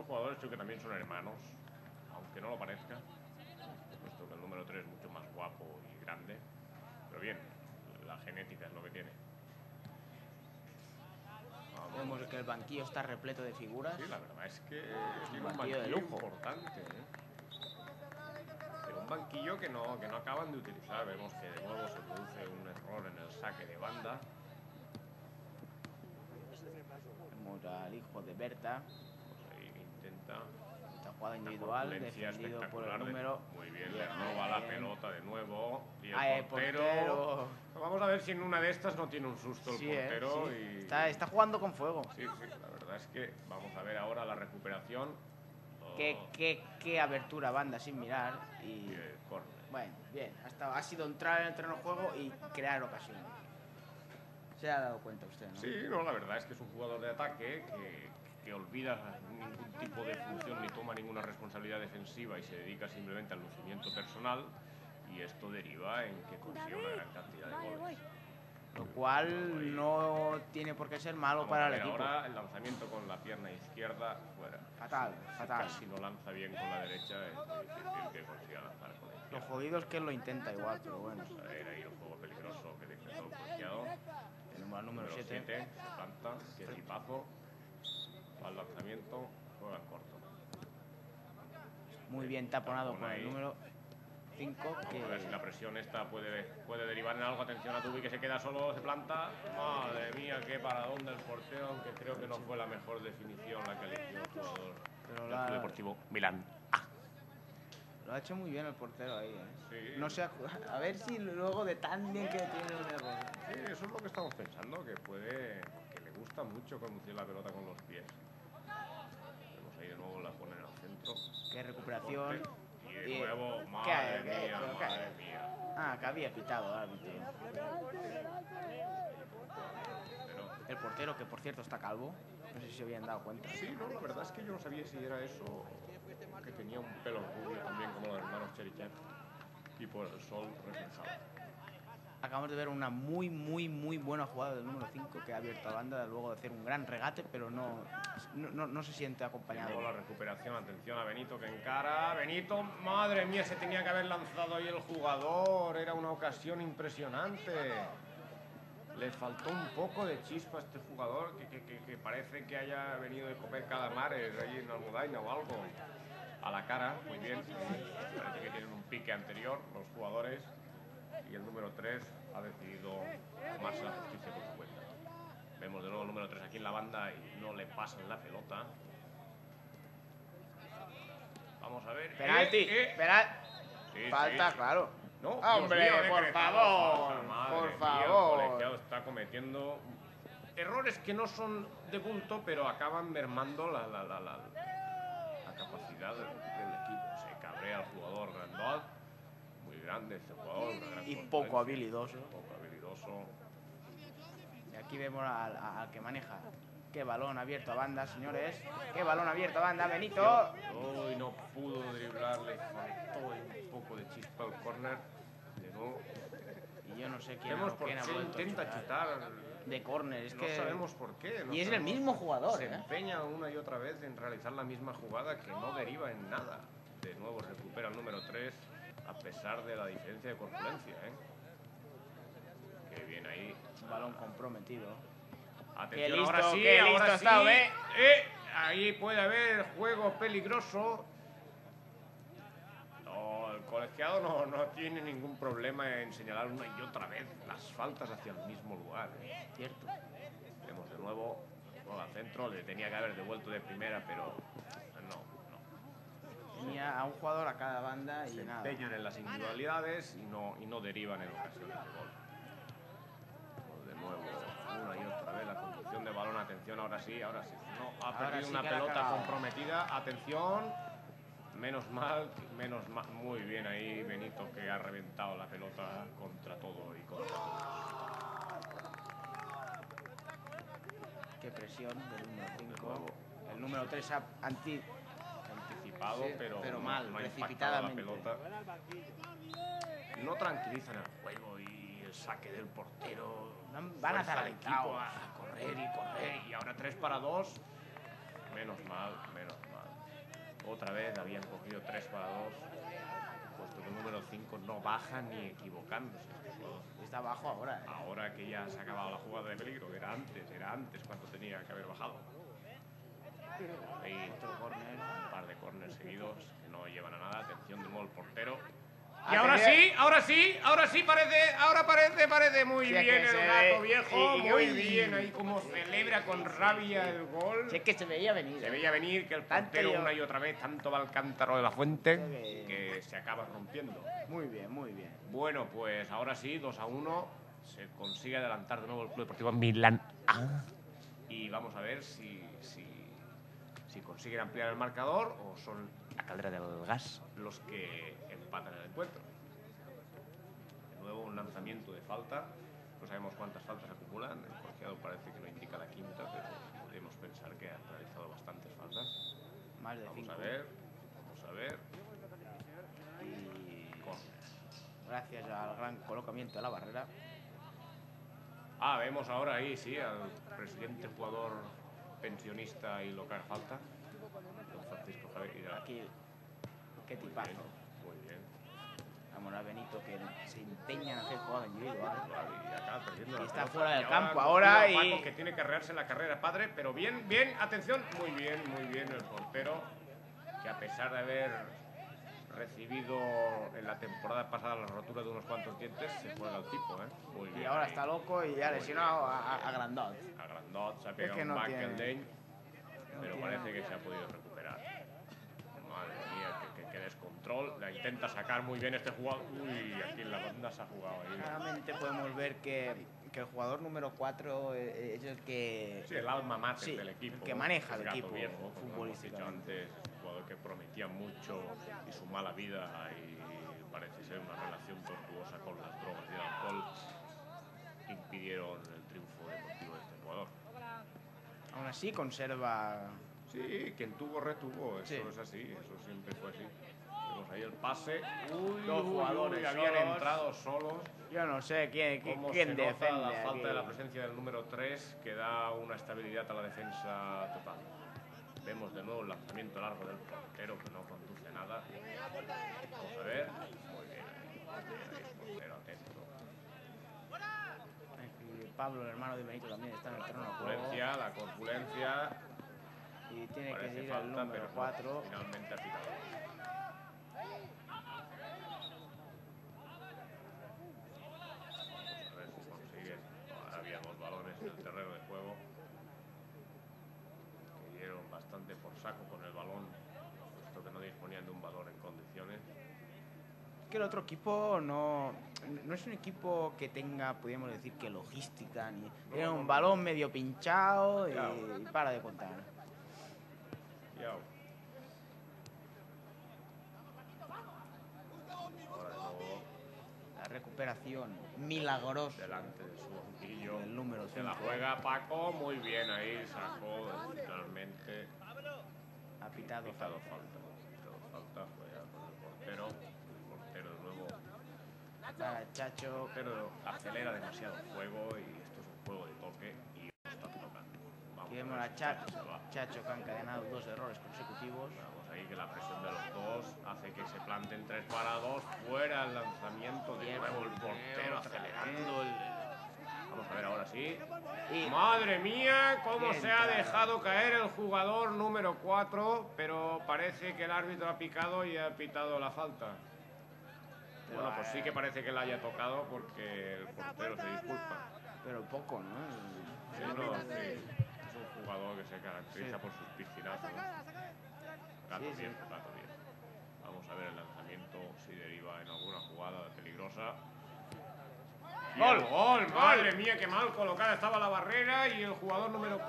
dos jugadores creo que también son hermanos, aunque no lo parezca, puesto que el número 3 es mucho más guapo y grande. Pero bien, la genética es lo que tiene. Vemos que el banquillo está repleto de figuras. Sí, la verdad es que tiene un banquillo de lujo importante, pero un banquillo que no acaban de utilizar. Vemos que de nuevo se produce un error en el saque de banda. Vemos al hijo de Berta. Pues ahí intenta esta jugada individual, defendido por el número. Muy bien, le roba la pelota de nuevo. Y el portero. Vamos a ver si en una de estas no tiene un susto el portero. Sí. Está jugando con fuego. Sí, la verdad es que vamos a ver ahora la recuperación. Qué abertura banda sin mirar. Y bueno, bien. Ha sido entrar en el terreno de juego y crear ocasiones. Se ha dado cuenta usted, ¿no? Sí, no, la verdad es que es un jugador de ataque que olvida ningún tipo de función ni toma ninguna responsabilidad defensiva y se dedica simplemente al lucimiento personal, y esto deriva en que consiga una gran cantidad de goles. Lo cual no tiene por qué ser malo para el equipo. Ahora el lanzamiento con la pierna izquierda fuera. Fatal. Si no lanza bien con la derecha es muy difícil que consiga lanzar con la izquierda. Lo jodido es que él lo intenta igual, pero bueno. A ver, ahí el juego peligroso que decretó el colegiado. El número 7. Se planta, que tipazo. Al lanzamiento, juega en corto. Muy bien taponado con el número 5. A ver si la presión esta puede derivar en algo. Atención a Tubi, que se queda solo, se planta. Madre mía, qué paradón del portero, aunque creo que no fue la mejor definición la que eligió el jugador del Club Deportivo Milán. Lo ha hecho muy bien el portero ahí, Sí. No sé, a ver si luego de tan bien que tiene un error. Sí, eso es lo que estamos pensando, que le gusta mucho conducir la pelota con los pies. Vemos ahí de nuevo, la pone en el centro. Qué recuperación. Y de nuevo, madre mía. Que había pitado el árbitro. El portero, que por cierto está calvo. No sé si se habían dado cuenta. Sí, no, la verdad es que yo no sabía si era eso, que tenía un pelo rubio también como los hermanos Cherichev, y por el sol reflejado. Acabamos de ver una muy buena jugada del número 5, que ha abierto a banda luego de hacer un gran regate, pero no se siente acompañado. Luego la recuperación, atención a Benito que encara. Benito, madre mía, se tenía que haber lanzado ahí el jugador, era una ocasión impresionante. Le faltó un poco de chispa a este jugador, que parece que haya venido de comer calamares ahí en Almudaina o algo. A la cara, muy bien. Parece que tienen un pique anterior los jugadores. Y el número 3 ha decidido tomarse la justicia por su cuenta. Vemos de nuevo el número 3 aquí en la banda y no le pasan la pelota. Vamos a ver. Penalti. Falta, sí. Claro. No, hombre, mío, por favor. Por favor. El colegiado está cometiendo errores que no son de bulto, pero acaban mermando la capacidad del equipo. Se cabrea el jugador Grandot. Grande este jugador, y poco habilidoso. Y aquí vemos al que maneja. Qué balón abierto a banda, señores. Qué balón abierto a banda, Benito. Uy, no pudo driblarle, faltó un poco de chispa al córner. De nuevo. Y yo no sé quién ha vuelto intenta chutar de córner. No sabemos por qué. Y es el mismo jugador. Se empeña una y otra vez en realizar la misma jugada que no deriva en nada. De nuevo recupera el número 3. A pesar de la diferencia de corpulencia, Qué bien ahí. Un balón comprometido. Atención, ahora sí. Ahí puede haber juego peligroso. No, el colegiado no tiene ningún problema en señalar una y otra vez las faltas hacia el mismo lugar. Cierto. Vemos de nuevo al centro. Le tenía que haber devuelto de primera, pero no. Tenía a un jugador a cada banda y se nada. empeñan en las individualidades y no derivan en ocasiones de gol. Pues de nuevo, una y otra vez la conducción de balón. Atención, ahora sí. No, ha perdido una pelota comprometida. Atención. Menos mal. Muy bien ahí Benito, que ha reventado la pelota contra todo y contra todos. Qué presión del número 5. El número 3 anticipado, sí, pero mal, no ha impactado la pelota. No tranquilizan el juego y el saque del portero. Van a estar al equipo a correr y ahora 3 para 2. Menos mal. Otra vez habían cogido 3 para 2, puesto que el número 5 no baja ni equivocándose. Está abajo ahora, ¿eh? Ahora que ya se ha acabado la jugada de peligro, era antes cuando tenía que haber bajado. Ahí Otro córner. un par de corners seguidos que no llevan a nada. Atención de nuevo el portero. Y Y ahora sí, parece muy Sí, es bien que se el gato ve- viejo, y- muy uy. bien ahí como celebra con rabia el gol. Si es que se veía venir. Se veía venir que el portero una y otra vez tanto va al cántaro de la fuente que se acaba rompiendo. Muy bien, muy bien. Bueno, pues ahora sí, 2-1, se consigue adelantar de nuevo el Club Deportivo Milán A. Y vamos a ver si consiguen ampliar el marcador o son la Caldera del Gas los que empatan el encuentro. De nuevo un lanzamiento de falta. No sabemos cuántas faltas acumulan. El colegiado parece que no indica la quinta, pero podemos pensar que han realizado bastantes faltas. Más de 5. Vamos a ver. Y Córner. gracias al gran colocamiento de la barrera. Vemos ahora ahí, sí, al presidente jugador pensionista y local falta, don Francisco Javier. Aquí, qué tipazo. Muy bien. Vamos a Benito que se empeña en hacer jugada individual. Y acá perdiendo Y la está pelota. fuera del Y campo han ahora cogido a y- Paco, que tiene que arrearse la carrera padre, pero bien, atención, muy bien el portero, que a pesar de haber recibido en la temporada pasada la rotura de unos cuantos dientes, se juega al tipo, muy bien. Y ahora ahí. está loco y ya Muy lesionado bien. a Grandot. A Grandot se ha pegado que un no back tiene- el Dane, pero tiene- parece que se ha podido recuperar. Madre mía, qué descontrol. La intenta sacar muy bien este jugador. Uy, aquí en la banda se ha jugado ahí. Claramente podemos ver que el jugador número 4 es el que... Sí, el alma mater Sí, del equipo. el que maneja Es el Gato equipo Viejo, como hemos dicho futbolísticamente. antes, un jugador que prometía mucho y su mala vida y parece ser una relación tortuosa con las drogas y el alcohol impidieron el triunfo deportivo de este jugador. Aún así conserva... Sí, quien tuvo, retuvo. Eso Sí. es así, eso siempre fue así. Vemos ahí el pase. Uy, Dos jugadores habían solos. entrado solos. Yo no sé quién Cómo quién se nota defiende la aquí. falta de la presencia del número 3 que da una estabilidad a la defensa total. Vemos de nuevo el lanzamiento largo del portero que no conduce a nada. Vamos a ver. Muy bien ahí el portero atento. Aquí Pablo, el hermano de Benito, también está en el terreno de juego. La corpulencia. Y tiene que Parece ir falta, el número pero 4. finalmente ha pitado. A ver si consigue. Ahora había dos balones en el terreno de juego que dieron bastante por saco con el balón, puesto que no disponían de un balón en condiciones. Que el otro equipo no es un equipo que tenga, podríamos decir, que logística. Era un balón medio pinchado y para de contar. Yao. Ahora de nuevo La recuperación milagrosa delante de su banquillo. del número Se la 5. juega Paco, muy bien ahí, sacó finalmente. Ha pitado Pitado falta. falta, fue ya con el portero. El portero de nuevo. Acá Chacho. El portero acelera demasiado el juego y esto es un juego de toque y no está tocando. Vamos Aquí vemos ver a si Chacho, se va. Chacho que ha encadenado 2 errores consecutivos. Vamos ahí que la presión de los dos hace que se planten 3 para 2. Fuera el lanzamiento de nuevo el portero acelerando el... Vamos a ver ahora sí. Y Madre mía, cómo Qué se ha entrada. dejado caer el jugador número 4, pero parece que el árbitro ha picado y ha pitado la falta. Pero, Bueno, pues sí que parece que la haya tocado porque el portero se disculpa. pero poco, ¿no? Sí, no, sí. Es un jugador que se caracteriza por sus piscinazos. Gato Sí, sí. viejo, gato viejo. Vamos a ver el lanzamiento si deriva en alguna jugada peligrosa. ¡Gol! ¡Gol! ¡Madre mía, qué mal colocada estaba la barrera! Y el jugador número 4